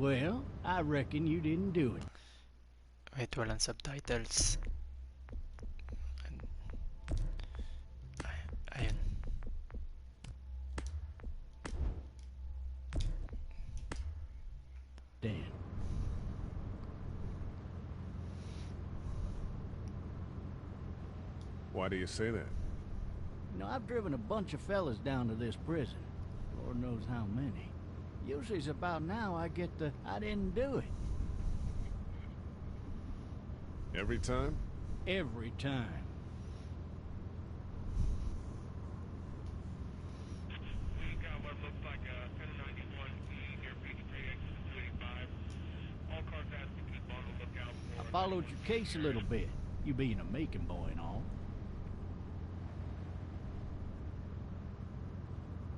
Well, I reckon you didn't do it. Wait, walang subtitles. Ayun. Dan. Why do you say that? You know, I've driven a bunch of fellas down to this prison. Lord knows how many. Usually it's about now I get the, I didn't do it. Every time? Every time. We got what looks like a 1091 E near Peachtree, exit 285. All cars asked to keep on the lookout for... I followed your case a little bit, you being a Macon boy and all.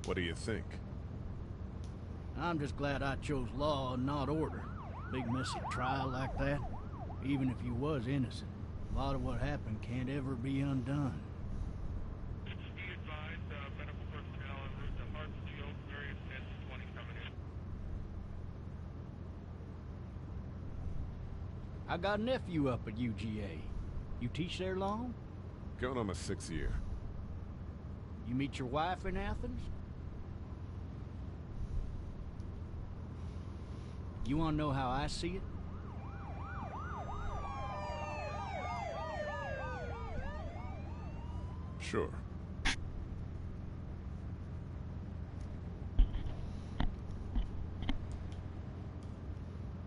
What do you think? I'm just glad I chose law and not order. Big messy trial like that, even if you was innocent, a lot of what happened can't ever be undone. Be advised, medical personnel en route to Hartsfield, various 10-20 coming in. I got a nephew up at UGA. You teach there long? Going on my 6th year. You meet your wife in Athens? You want to know how I see it? Sure.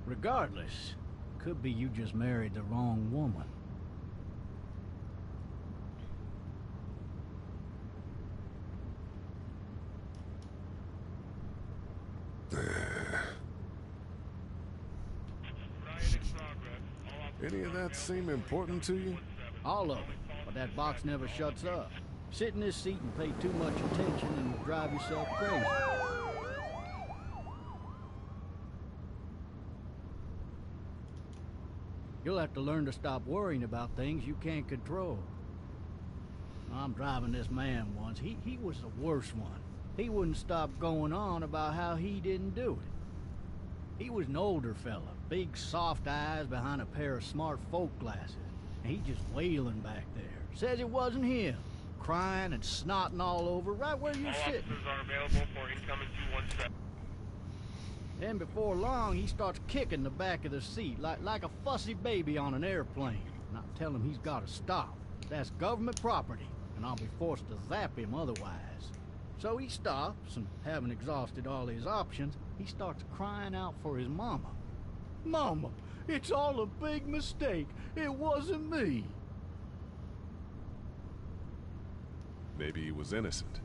Regardless, could be you just married the wrong woman. Any of that seem important to you? All of it, but that box never shuts up. Sit in this seat and pay too much attention and you'll drive yourself crazy. You'll have to learn to stop worrying about things you can't control. I'm driving this man once. He was the worst one. He wouldn't stop going on about how he didn't do it. He was an older fella, big soft eyes behind a pair of smart folk glasses. And he just wailing back there. Says it wasn't him. Crying and snotting all over right where you're sitting. All officers are available for incoming 217. Then before long, he starts kicking the back of the seat like a fussy baby on an airplane. And I tell him he's got to stop. That's government property, and I'll be forced to zap him otherwise. So he stops, and having exhausted all his options, he starts crying out for his mama. Mama, it's all a big mistake. It wasn't me. Maybe he was innocent.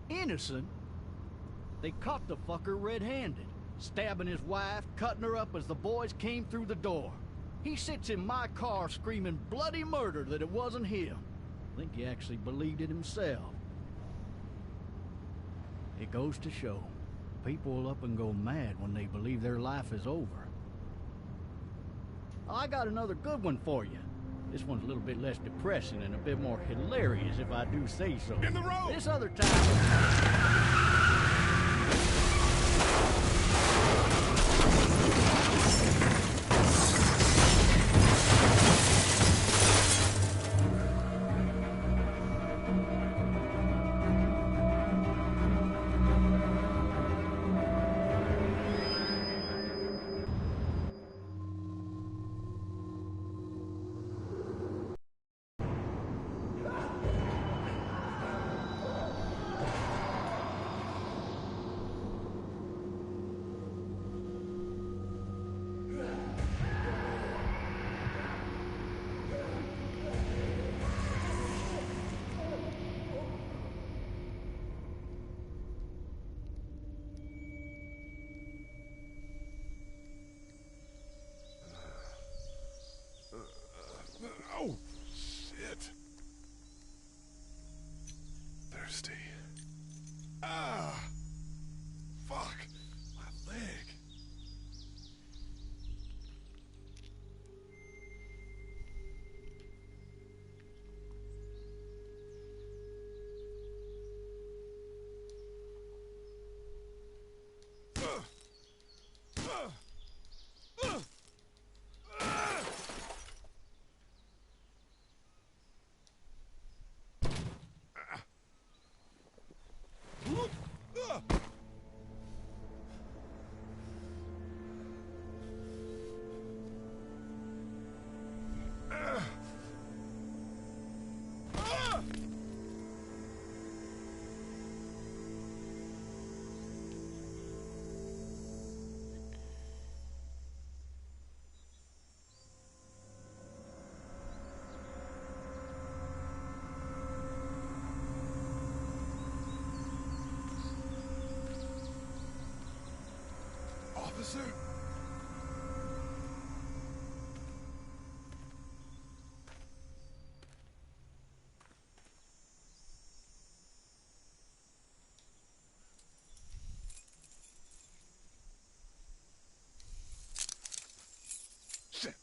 Innocent? They caught the fucker red-handed, stabbing his wife, cutting her up as the boys came through the door. He sits in my car screaming bloody murder that it wasn't him. I think he actually believed it himself. It goes to show, people will up and go mad when they believe their life is over. I got another good one for you. This one's a little bit less depressing and a bit more hilarious, if I do say so. In the road! This other time... Oh, shit. Thirsty. Ah! Fuck! My leg. Officer? Shit.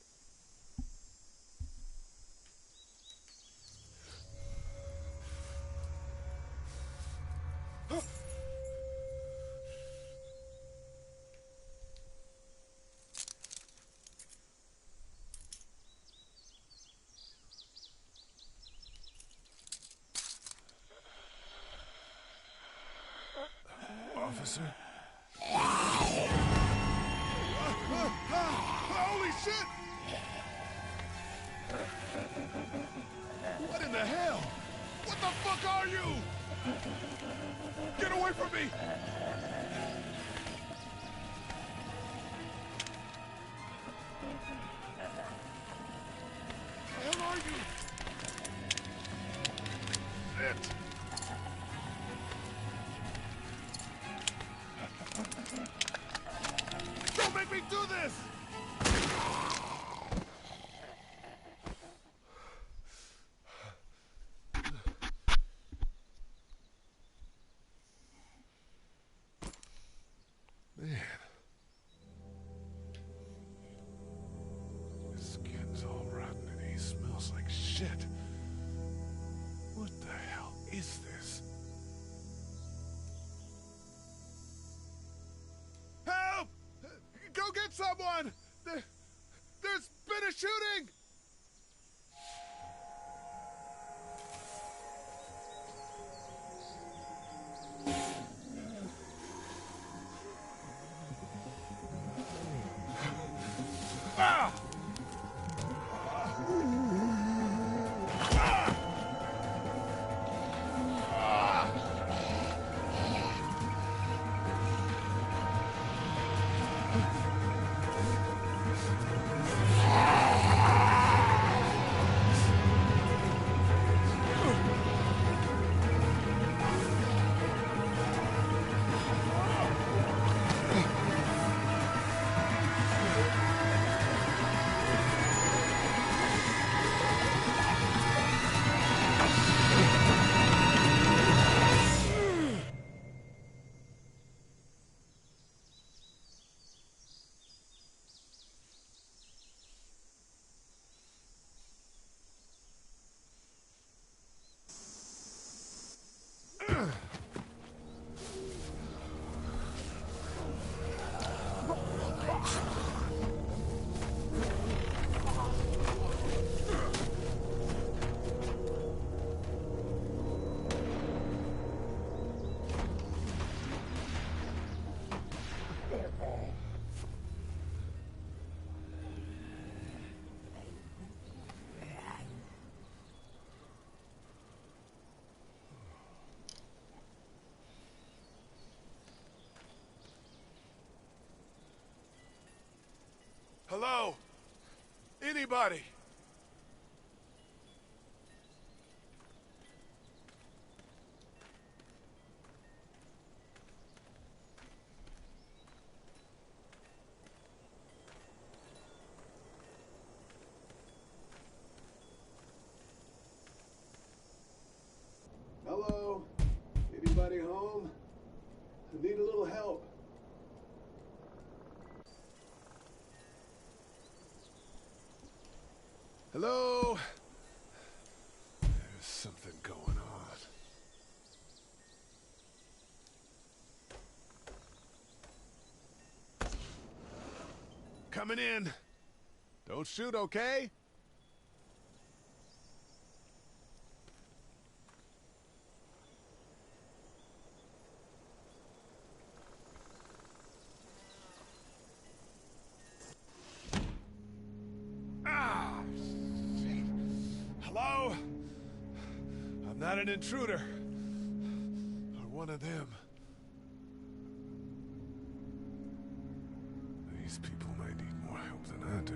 Officer? Holy shit! What in the hell? What the fuck are you? Get away from me! The hell are you? Shit! Don't make me do this! Man. His skin's all rotten and he smells like shit. What the hell is this? Help! Go get someone! There's been a shooting! Ah! Hello? Anybody? Hello? Anybody home? I need a little help. Hello? There's something going on. Coming in. Don't shoot, okay? Ah, shit. Hello? I'm not an intruder. Or one of them. These people might need more help than I do.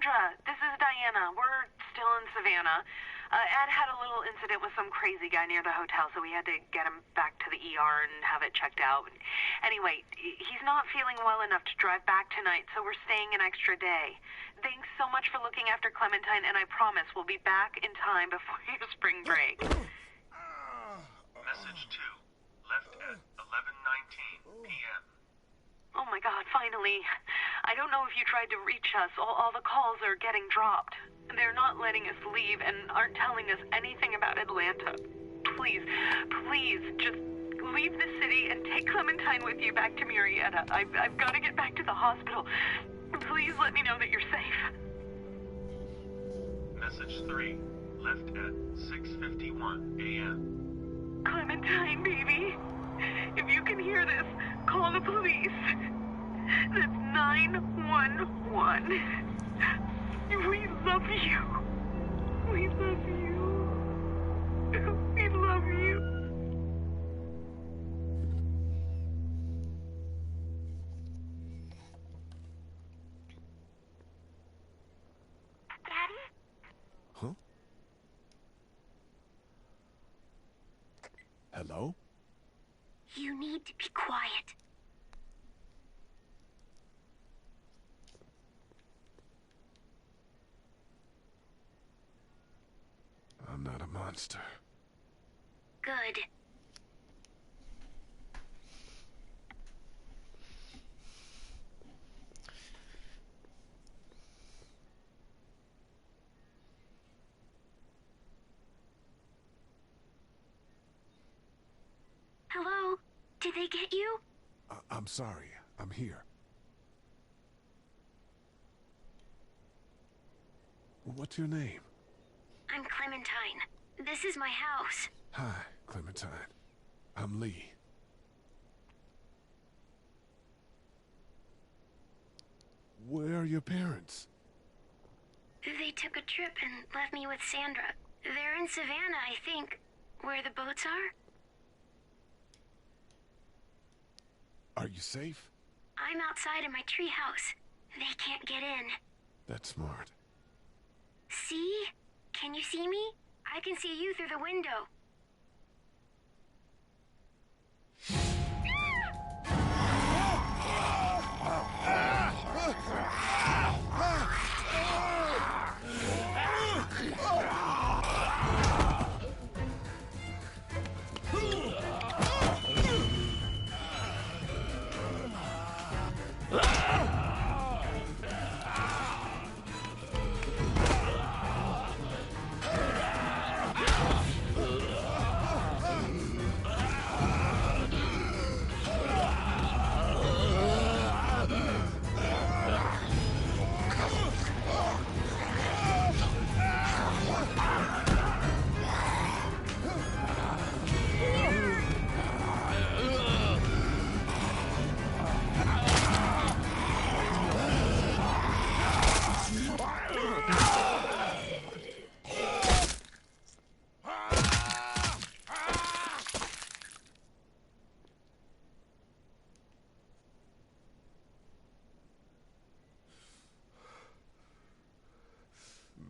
Sandra, this is Diana. We're still in Savannah. Ed had a little incident with some crazy guy near the hotel, so we had to get him back to the ER and have it checked out. Anyway, he's not feeling well enough to drive back tonight, so we're staying an extra day. Thanks so much for looking after Clementine, and I promise we'll be back in time before your spring break. Message 2, left at 11:19 p.m. Oh my God, finally. I don't know if you tried to reach us. All the calls are getting dropped. They're not letting us leave and aren't telling us anything about Atlanta. Please, just leave the city and take Clementine with you back to Murrieta. I've got to get back to the hospital. Please let me know that you're safe. Message 3, left at 6:51 a.m. Clementine, baby. If you can hear this, call the police. That's 911. We love you. We love you. We love you. Daddy? Huh? Hello? You need to be quiet. I'm not a monster. Good. Hello? Did they get you? I'm sorry. I'm here. What's your name? I'm Clementine. This is my house. Hi, Clementine. I'm Lee. Where are your parents? They took a trip and left me with Sandra. They're in Savannah, I think. Where the boats are? Are you safe? I'm outside in my treehouse. They can't get in. That's smart. See? Can you see me? I can see you through the window.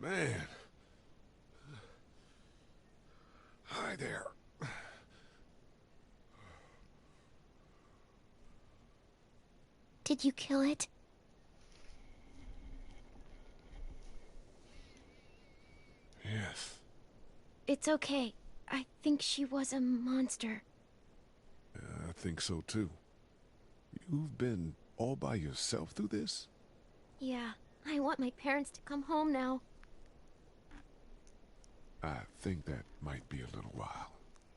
Man. Hi there. Did you kill it? Yes. It's okay. I think she was a monster. I think so too. You've been all by yourself through this? Yeah, I want my parents to come home now. I think that might be a little while,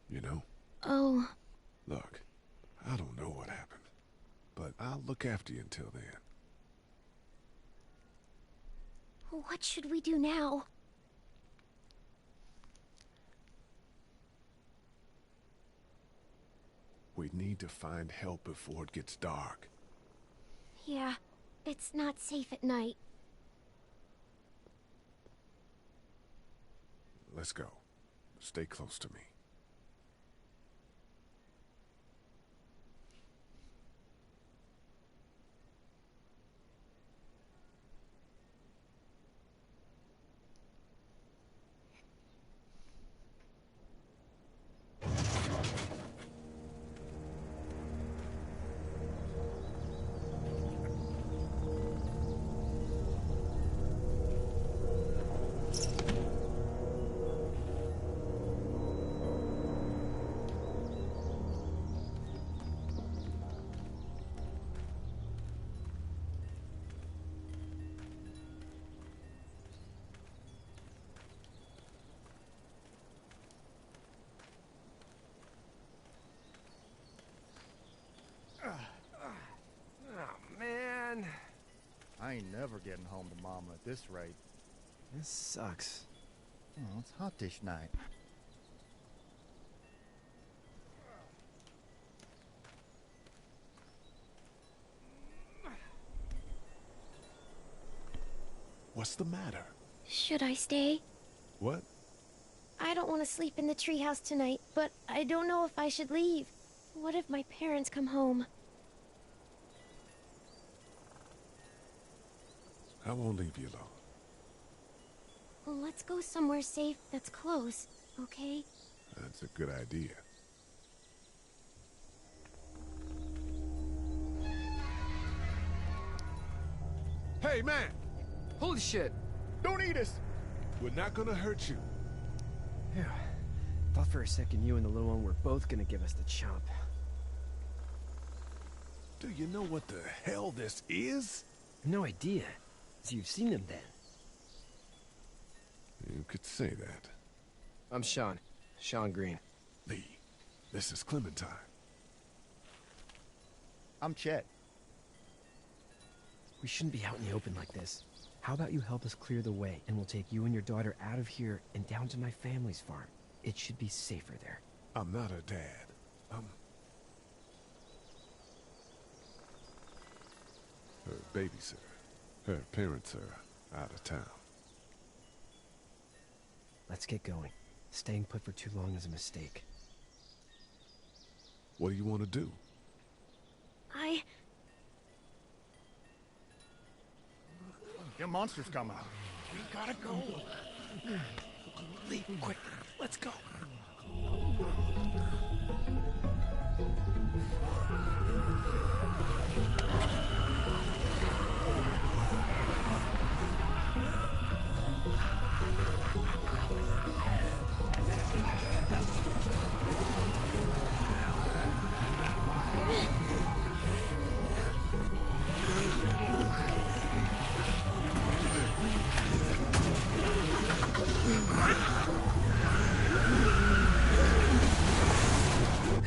you know? Oh. Look, I don't know what happened, but I'll look after you until then. What should we do now? We need to find help before it gets dark. Yeah, it's not safe at night. Let's go. Stay close to me. never getting home to Mama at this rate. This sucks. Oh, it's hot dish night. What's the matter? Should I stay? What? I don't want to sleep in the treehouse tonight, but I don't know if I should leave. What if my parents come home? I won't leave you alone. Well, let's go somewhere safe that's close, okay? That's a good idea. Hey, man! Holy shit! Don't eat us! We're not gonna hurt you. Yeah. Thought for a second you and the little one were both gonna give us the chomp. Do you know what the hell this is? No idea. So you've seen them then? You could say that. I'm Sean. Sean Green. Lee, this is Clementine. I'm Chet. We shouldn't be out in the open like this. How about you help us clear the way, and we'll take you and your daughter out of here and down to my family's farm. It should be safer there. I'm not a dad. Her babysitter. Her parents are out of town. Let's get going. Staying put for too long is a mistake. What do you want to do? Your monster's coming. We gotta go. Lee, quick. Let's go.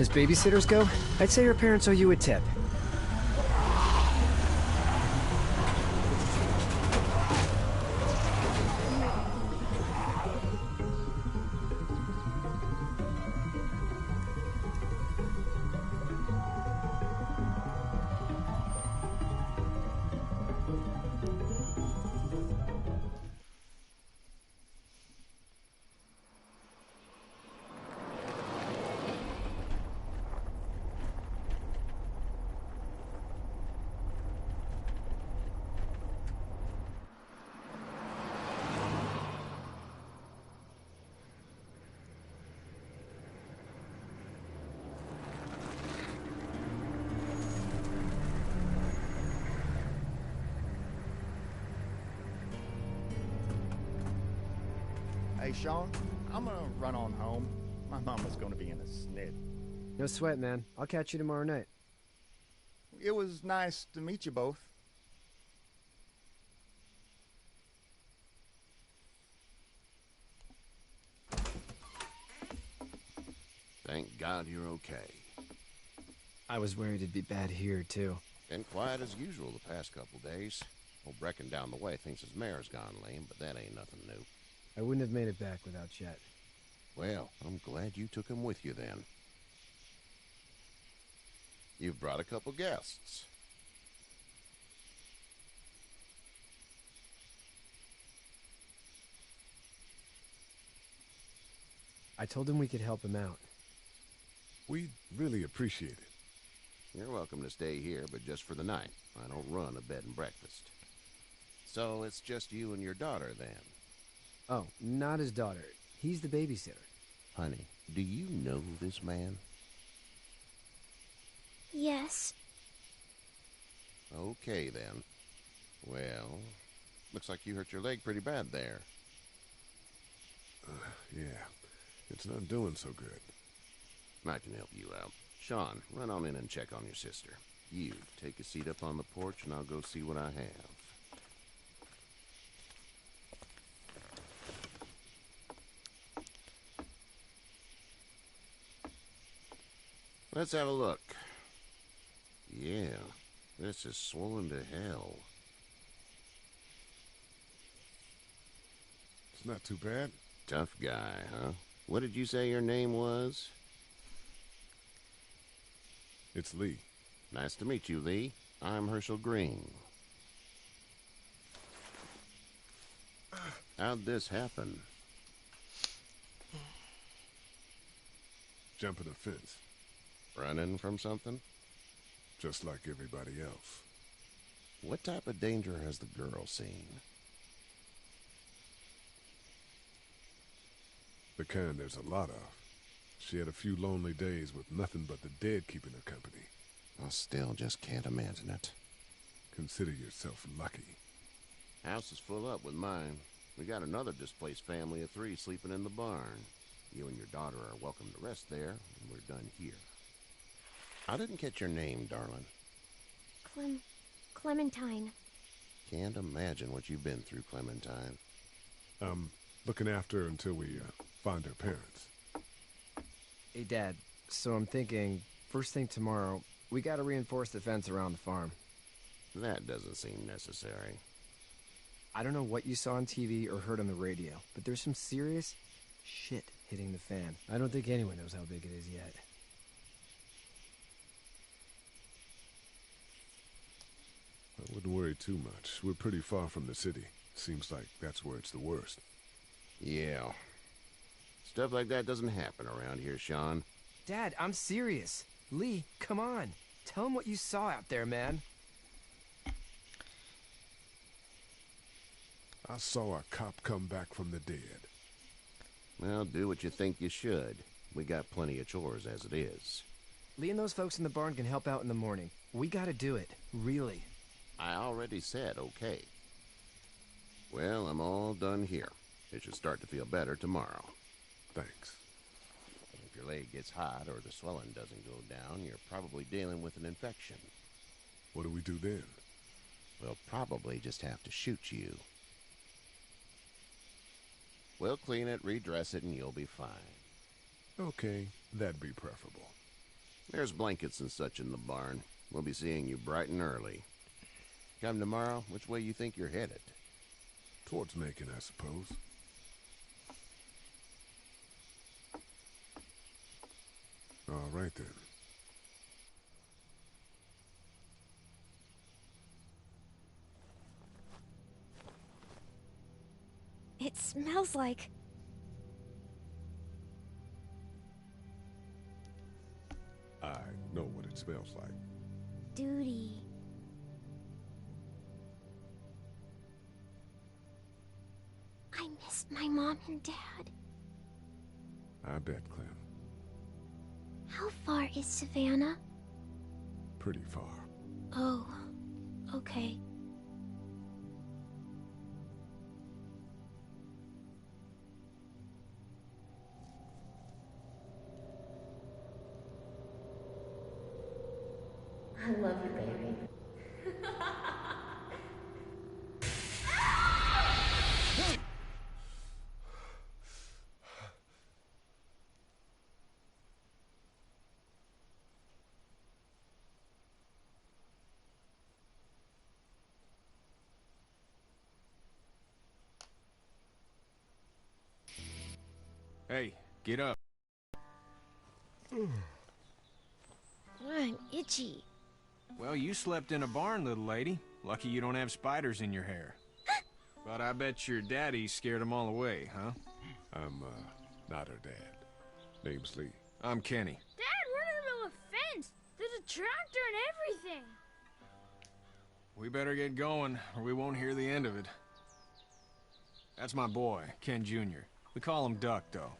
As babysitters go, I'd say your parents owe you a tip. Hey, Sean, I'm gonna run on home. My mama's gonna be in a snit. No sweat, man. I'll catch you tomorrow night. It was nice to meet you both. Thank God you're okay. I was worried it'd be bad here, too. Been quiet as usual the past couple days. Old Brecken down the way thinks his mare's gone lame, but that ain't nothing new. I wouldn't have made it back without Chet. Well, I'm glad you took him with you then. You've brought a couple guests. I told him we could help him out. We'd really appreciate it. You're welcome to stay here, but just for the night. I don't run a bed and breakfast. So it's just you and your daughter, then? Oh, not his daughter. He's the babysitter. Honey, do you know this man? Yes. Okay, then. Well, looks like you hurt your leg pretty bad there. Yeah, it's not doing so good. I can help you out. Sean, run on in and check on your sister. You, take a seat up on the porch and I'll go see what I have. Let's have a look. Yeah, this is swollen to hell. It's not too bad. Tough guy, huh? What did you say your name was? It's Lee. Nice to meet you, Lee. I'm Herschel Green. How'd this happen? Jumping a fence. Running from something? Just like everybody else. What type of danger has the girl seen? The kind there's a lot of. She had a few lonely days with nothing but the dead keeping her company. I still just can't imagine it. Consider yourself lucky. House is full up with mine. We got another displaced family of 3 sleeping in the barn. You and your daughter are welcome to rest there, and we're done here. I didn't catch your name, darling. Clementine. Can't imagine what you've been through, Clementine. Looking after her until we find her parents. Hey, Dad. So I'm thinking, first thing tomorrow, we gotta reinforce the fence around the farm. That doesn't seem necessary. I don't know what you saw on TV or heard on the radio, but there's some serious shit hitting the fan. I don't think anyone knows how big it is yet. I wouldn't worry too much. We're pretty far from the city. Seems like that's where it's the worst. Yeah. Stuff like that doesn't happen around here, Sean. Dad, I'm serious. Lee, come on. Tell him what you saw out there, man. I saw a cop come back from the dead. Well, do what you think you should. We got plenty of chores as it is. Lee and those folks in the barn can help out in the morning. We gotta do it. Really. I already said okay. Well, I'm all done here. It should start to feel better tomorrow. Thanks. If your leg gets hot or the swelling doesn't go down, you're probably dealing with an infection. What do we do then? We'll probably just have to shoot you. We'll clean it, redress it, and you'll be fine. Okay, that'd be preferable. There's blankets and such in the barn. We'll be seeing you bright and early. Come tomorrow, which way you think you're headed? Towards Macon, I suppose. All right, then. It smells like... I know what it smells like. duty. I missed my mom and dad. I bet, Clem. How far is Savannah? Pretty far. Oh, okay. I love you, baby. Hey, get up. I'm itchy. Well, you slept in a barn, little lady. Lucky you don't have spiders in your hair. But I bet your daddy scared them all away, huh? I'm, not her dad. Name's Lee. I'm Kenny. Dad, we're in the middle of a fence. There's a tractor and everything. We better get going, or we won't hear the end of it. That's my boy, Ken Jr. We call him Duck, though.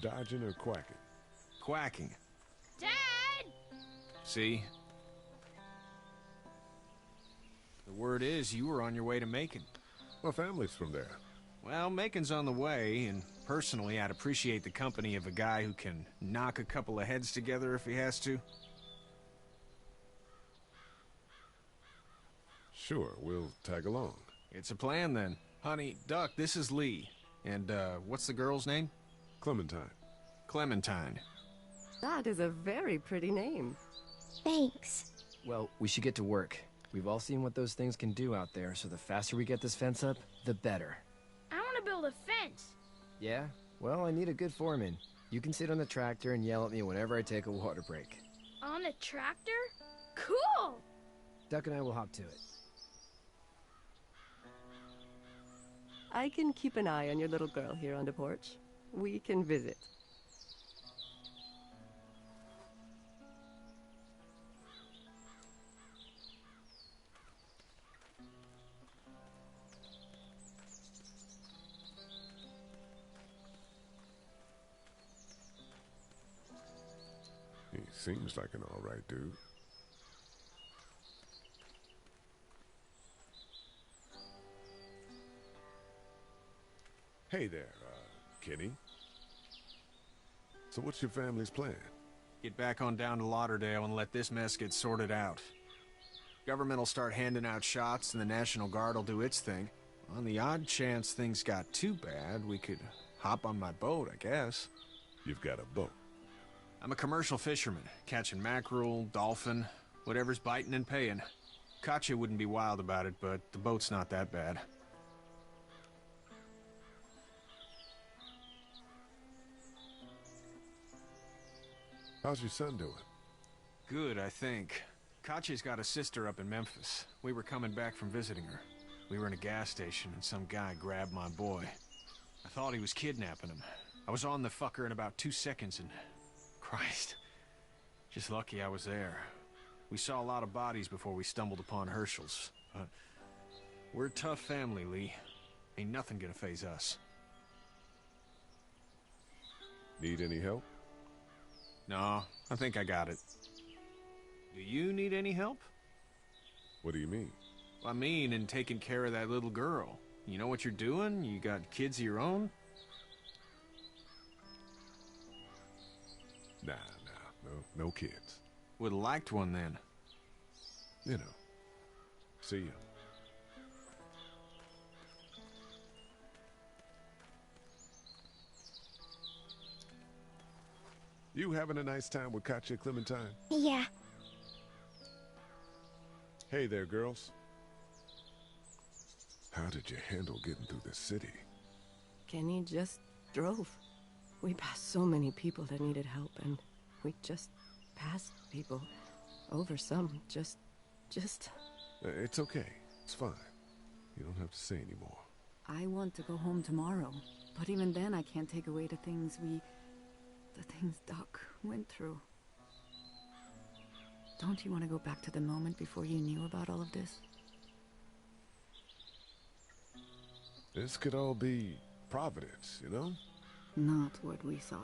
Dodging or quacking? Quacking. Dad! See? The word is you were on your way to Macon. My family's from there. Well, Macon's on the way, and personally, I'd appreciate the company of a guy who can knock a couple of heads together if he has to. Sure, we'll tag along. It's a plan, then. Honey, Duck, this is Lee. And, what's the girl's name? Clementine. Clementine. That is a very pretty name. Thanks. Well, we should get to work. We've all seen what those things can do out there, so the faster we get this fence up, the better. I want to build a fence. Yeah? Well, I need a good foreman. You can sit on the tractor and yell at me whenever I take a water break. On a tractor? Cool! Duck and I will hop to it. I can keep an eye on your little girl here on the porch. We can visit. He seems like an alright dude. Hey there, Kenny. So what's your family's plan? Get back on down to Lauderdale and let this mess get sorted out. Government will start handing out shots and the National Guard will do its thing. On the odd chance things got too bad, we could hop on my boat, I guess. You've got a boat? I'm a commercial fisherman, catching mackerel, dolphin, whatever's biting and paying. Katya wouldn't be wild about it, but the boat's not that bad. How's your son doing? Good, I think. Katya's got a sister up in Memphis. We were coming back from visiting her. We were in a gas station and some guy grabbed my boy. I thought he was kidnapping him. I was on the fucker in about 2 seconds and... Christ. Just lucky I was there. We saw a lot of bodies before we stumbled upon Hershel's. But we're a tough family, Lee. Ain't nothing gonna faze us. Need any help? No, I think I got it. Do you need any help? What do you mean? I mean, in taking care of that little girl. You know what you're doing? You got kids of your own? Nah, no kids. Would've liked one then. You know. See ya. You having a nice time with Katya, Clementine? Yeah. Hey there, girls. How did you handle getting through the city? Kenny just drove. We passed so many people that needed help, and we just passed people. Over some, just... It's okay. It's fine. You don't have to say anymore. I want to go home tomorrow, but even then I can't take away the things Doc went through. Don't you want to go back to the moment before you knew about all of this? This could all be Providence, you know? Not what we saw.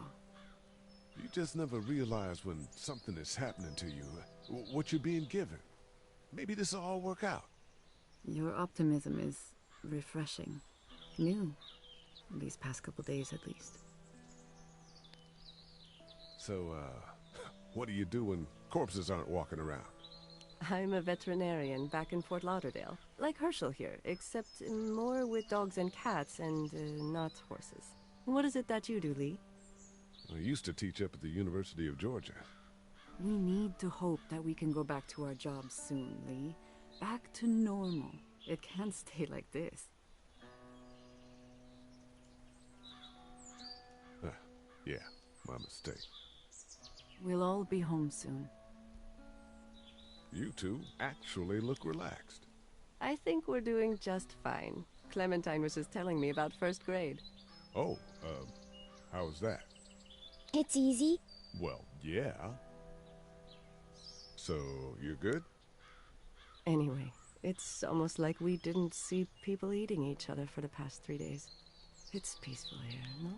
You just never realize when something is happening to you, what you're being given. Maybe this will all work out. Your optimism is refreshing. New. These past couple days, at least. So, what do you do when corpses aren't walking around? I'm a veterinarian back in Fort Lauderdale. Like Herschel here, except more with dogs and cats and not horses. What is it that you do, Lee? I used to teach up at the University of Georgia. We need to hope that we can go back to our jobs soon, Lee. Back to normal. It can't stay like this. Yeah, my mistake. We'll all be home soon. You two actually look relaxed. I think we're doing just fine. Clementine was just telling me about first grade. Oh, how was that? It's easy. Well, yeah. So, you're good? Anyway, it's almost like we didn't see people eating each other for the past 3 days. It's peaceful here, no?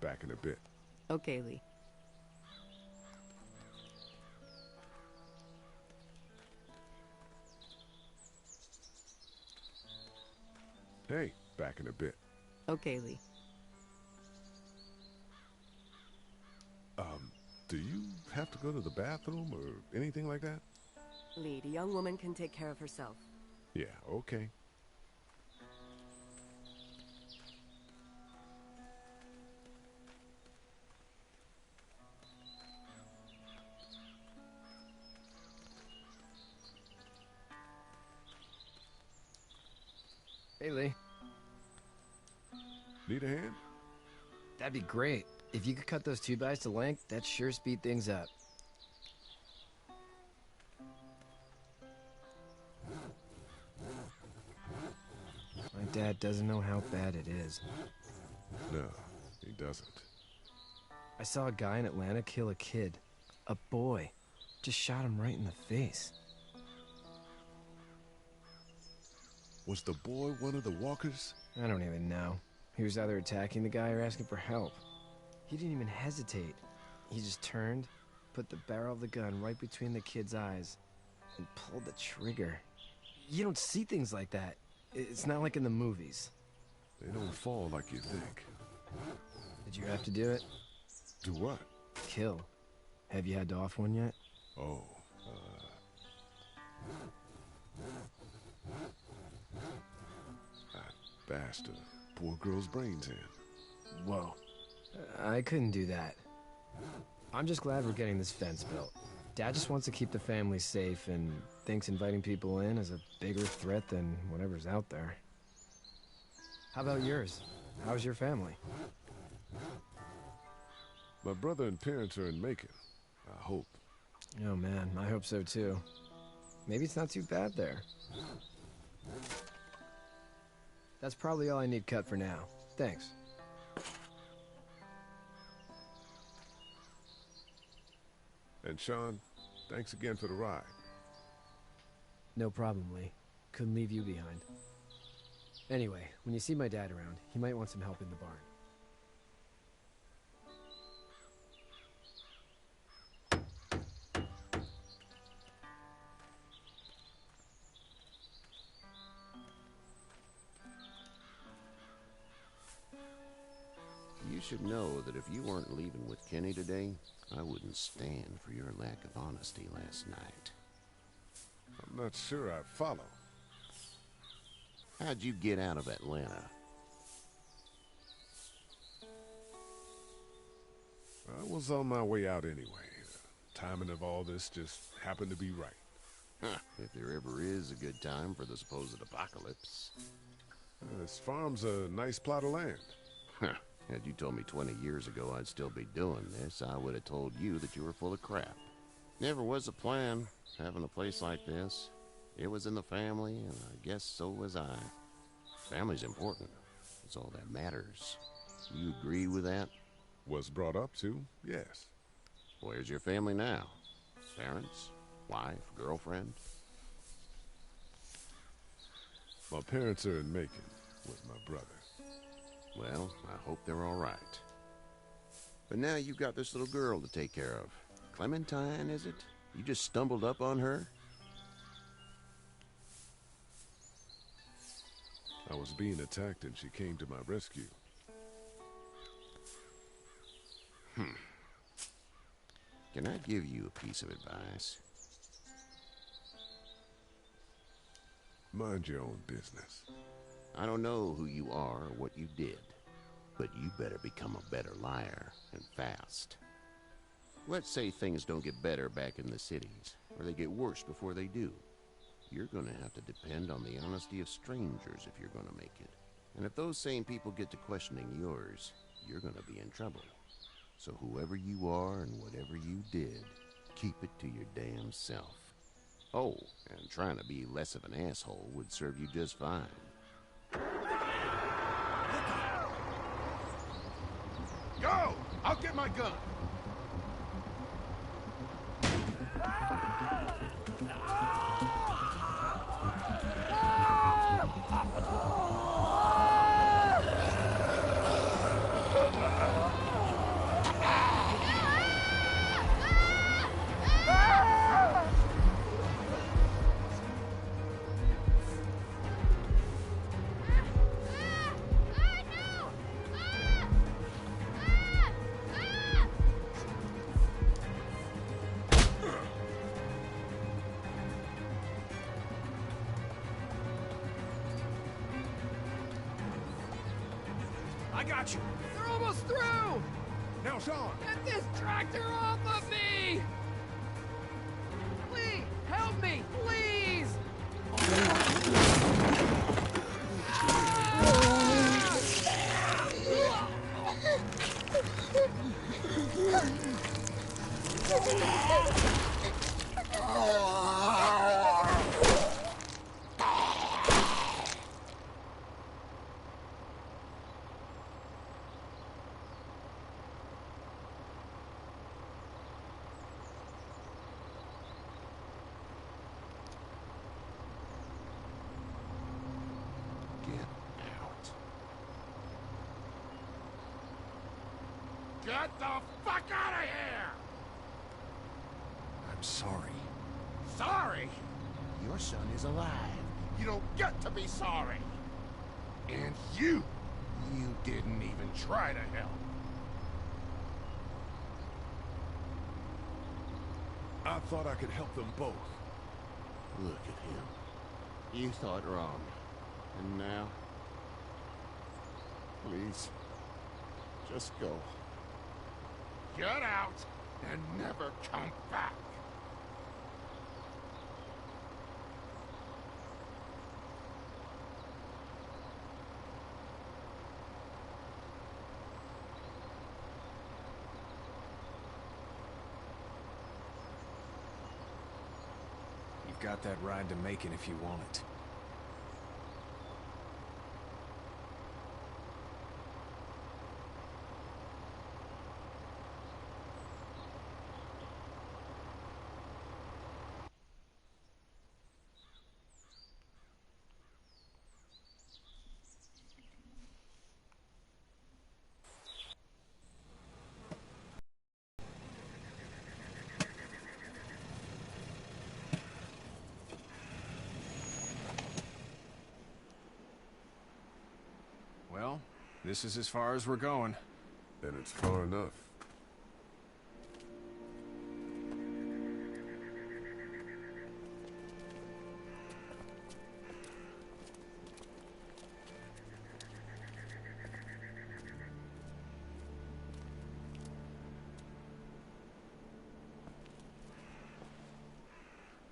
Back in a bit. Okay, Lee. Hey, back in a bit. Okay, Lee. Do you have to go to the bathroom or anything like that? Lee, the young woman can take care of herself. Yeah, okay. Hey, Lee. Need a hand? That'd be great. If you could cut those 2x to length, that'd sure speed things up. My dad doesn't know how bad it is. No, he doesn't. I saw a guy in Atlanta kill a kid. A boy. Just shot him right in the face. Was the boy one of the walkers? I don't even know. He was either attacking the guy or asking for help. He didn't even hesitate. He just turned, put the barrel of the gun right between the kid's eyes, and pulled the trigger. You don't see things like that. It's not like in the movies. They don't fall like you think. Did you have to do it? Do what? Kill. Have you had to off one yet? Oh, I bashed a poor girl's brains in. Whoa. I couldn't do that. I'm just glad we're getting this fence built. Dad just wants to keep the family safe and thinks inviting people in is a bigger threat than whatever's out there. How about yours? How's your family? My brother and parents are in Macon. I hope. Oh man, I hope so too. Maybe it's not too bad there. That's probably all I need cut for now. Thanks. And Sean, thanks again for the ride. No problem, Lee. Couldn't leave you behind. Anyway, when you see my dad around, he might want some help in the barn. You should know that if you weren't leaving with Kenny today, I wouldn't stand for your lack of honesty last night. I'm not sure I follow. How'd you get out of Atlanta? I was on my way out anyway. The timing of all this just happened to be right. Huh, if there ever is a good time for the supposed apocalypse. This farm's a nice plot of land. Huh. Had you told me 20 years ago I'd still be doing this, I would have told you that you were full of crap. Never was a plan, having a place like this. It was in the family, and I guess so was I. Family's important. It's all that matters. You agree with that? Was brought up to, yes. Where's your family now? Parents? Wife? Girlfriend? My parents are in Macon with my brother. Well, I hope they're all right. But now you've got this little girl to take care of. Clementine, is it? You just stumbled up on her? I was being attacked and she came to my rescue. Can I give you a piece of advice? Mind your own business. I don't know who you are or what you did, but you better become a better liar, and fast. Let's say things don't get better back in the cities, or they get worse before they do. You're gonna have to depend on the honesty of strangers if you're gonna make it. And if those same people get to questioning yours, you're gonna be in trouble. So whoever you are and whatever you did, keep it to your damn self. Oh, and trying to be less of an asshole would serve you just fine. Go! I'll get my gun! I got you. They're almost through! Now, Sean! Get this tractor off of me! Lee, help me, please! Get the fuck out of here! I'm sorry. Sorry? Your son is alive. You don't get to be sorry. And you didn't even try to help. I thought I could help them both. Look at him. You thought wrong. And now? Please. Just go. Get out and never come back. You've got that ride to Macon if you want it. Well, this is as far as we're going. And it's far enough.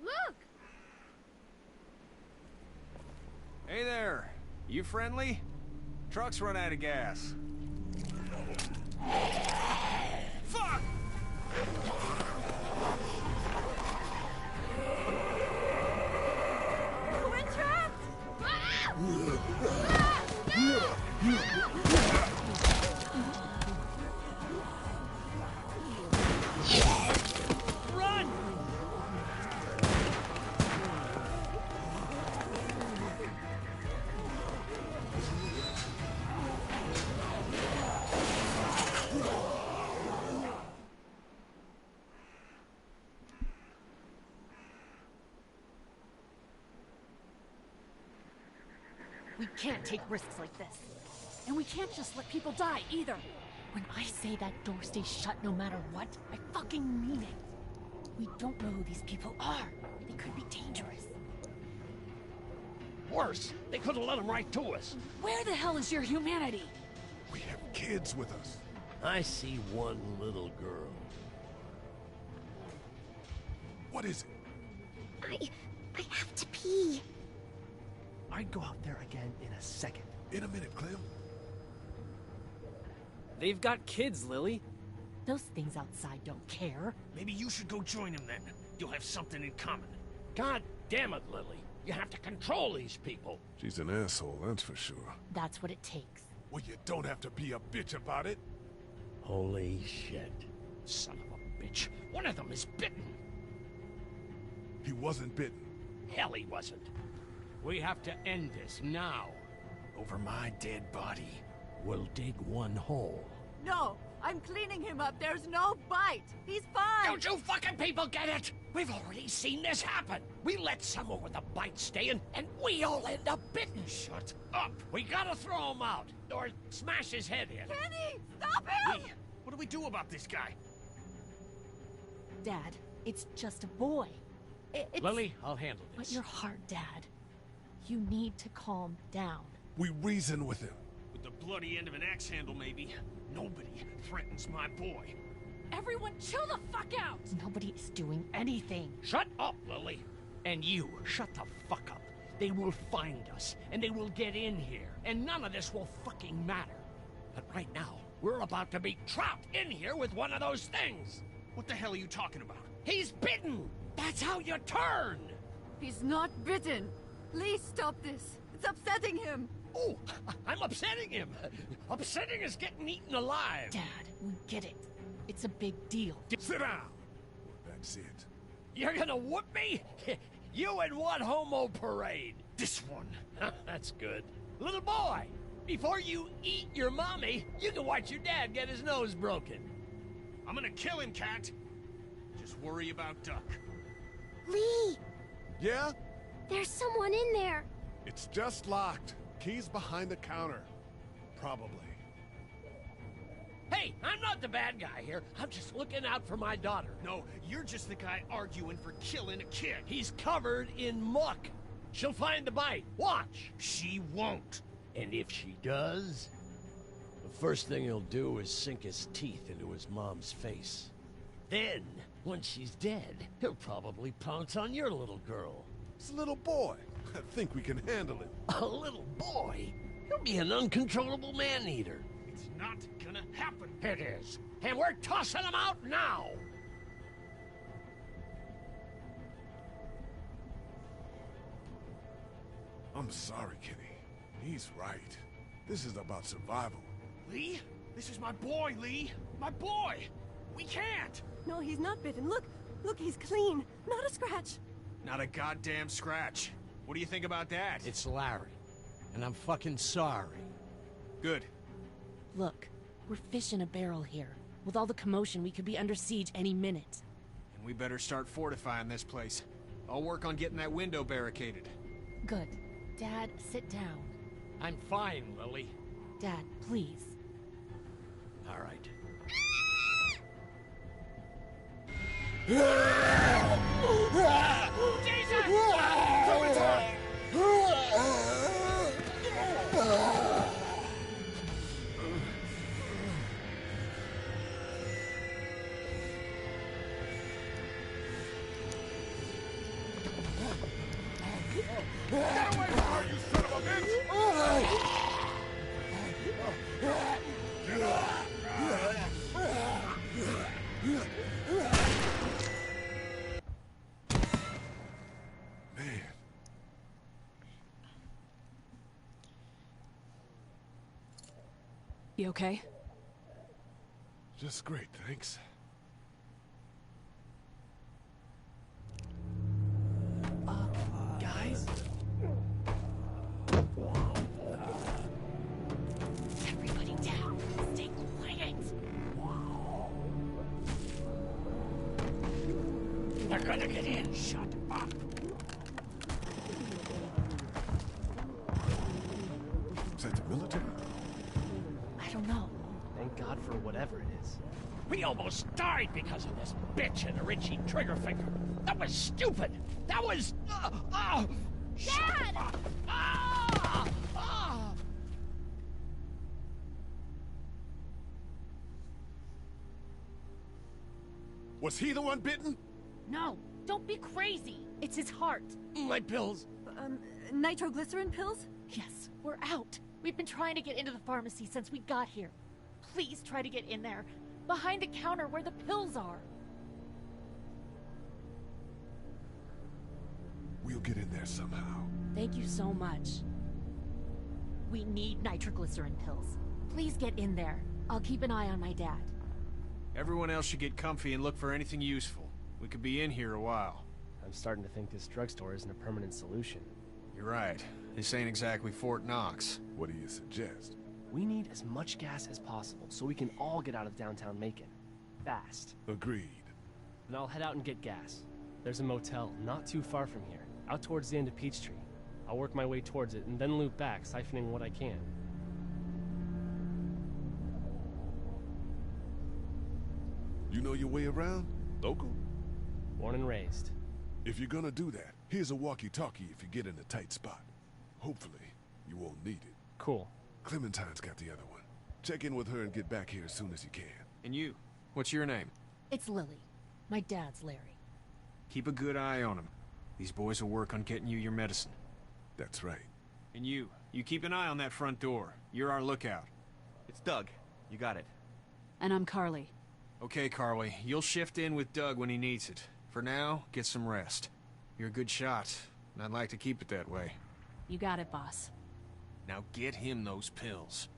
Look! Hey there! You friendly? Truck's run out of gas. Fuck! We're trapped! Run! We can't take risks like this. And we can't just let people die, either. When I say that door stays shut no matter what, I fucking mean it. We don't know who these people are. They could be dangerous. Worse, they could have let them right to us. Where the hell is your humanity? We have kids with us. I see one little girl. What is it? I have to pee. I'd go out there again in a second. In a minute, Clem. They've got kids, Lily. Those things outside don't care. Maybe you should go join them then. You'll have something in common. God damn it, Lily. You have to control these people. She's an asshole, that's for sure. That's what it takes. Well, you don't have to be a bitch about it. Holy shit. Son of a bitch. One of them is bitten. He wasn't bitten. Hell, he wasn't. We have to end this now. Over my dead body. We'll dig one hole. No, I'm cleaning him up. There's no bite. He's fine. Don't you fucking people get it? We've already seen this happen. We let someone with a bite stay in, and we all end up bitten. Shut up. We gotta throw him out, or smash his head in. Kenny, stop him! What do we do about this guy? Dad, it's just a boy. It's... Lily, I'll handle this. But your heart, Dad. You need to calm down. We reason with him. With the bloody end of an axe handle, maybe. Nobody threatens my boy. Everyone chill the fuck out! Nobody is doing anything. Shut up, Lily. And you, shut the fuck up. They will find us, and they will get in here, and none of this will fucking matter. But right now, we're about to be trapped in here with one of those things. What the hell are you talking about? He's bitten! That's how you turn! He's not bitten. Please stop this. It's upsetting him. Oh, I'm upsetting him. Upsetting is getting eaten alive. Dad, we get it. It's a big deal. Sit down. That's it. You're gonna whoop me? You in what homo parade? This one. That's good. Little boy, Before you eat your mommy, you can watch your dad get his nose broken. I'm gonna kill him, Cat. Just worry about Duck. Lee! Yeah? There's someone in there. It's just locked. Key's behind the counter. Probably. Hey, I'm not the bad guy here. I'm just looking out for my daughter. No, you're just the guy arguing for killing a kid. He's covered in muck. She'll find the bite. Watch. She won't. And if she does, the first thing he'll do is sink his teeth into his mom's face. Then, when she's dead, he'll probably pounce on your little girl. It's a little boy. I think we can handle it. A little boy? He'll be an uncontrollable man-eater. It's not gonna happen. It is. And we're tossing him out now! I'm sorry, Kenny. He's right. This is about survival. Lee? This is my boy, Lee. My boy! We can't! No, he's not bitten. Look, he's clean. Not a scratch. Not a goddamn scratch. What do you think about that? It's Larry. And I'm fucking sorry. Good. Look, we're fish in a barrel here. With all the commotion, we could be under siege any minute. And we better start fortifying this place. I'll work on getting that window barricaded. Good. Dad, sit down. I'm fine, Lily. Dad, please. All right. Get away from her, you son of a bitch! Man. You okay? Just great, thanks. Guys? Everybody down. Stay quiet. They're gonna get in. Shut up. Is that the military? I don't know. Thank God for whatever it is. We almost died because of this bitch and the Richie Triggerfinger. That was stupid. That was... Dad! Was he the one bitten? No, don't be crazy. It's his heart. My pills. Nitroglycerin pills? Yes, we're out. We've been trying to get into the pharmacy since we got here. Please try to get in there. Behind the counter where the pills are. We'll get in there somehow. Thank you so much. We need nitroglycerin pills. Please get in there. I'll keep an eye on my dad. Everyone else should get comfy and look for anything useful. We could be in here a while. I'm starting to think this drugstore isn't a permanent solution. You're right. This ain't exactly Fort Knox. What do you suggest? We need as much gas as possible so we can all get out of downtown Macon. Fast. Agreed. And I'll head out and get gas. There's a motel not too far from here, out towards the end of Peachtree. I'll work my way towards it and then loop back, siphoning what I can. You know your way around? Local? Born and raised. If you're gonna do that, here's a walkie-talkie if you get in a tight spot. Hopefully, you won't need it. Cool. Clementine's got the other one. Check in with her and get back here as soon as you can. And you? What's your name? It's Lily. My dad's Larry. Keep a good eye on him. These boys will work on getting you your medicine. That's right. And you keep an eye on that front door. You're our lookout. It's Doug. You got it. And I'm Carly. Okay, Carly. You'll shift in with Doug when he needs it. For now, get some rest. You're a good shot, and I'd like to keep it that way. You got it, boss. Now get him those pills.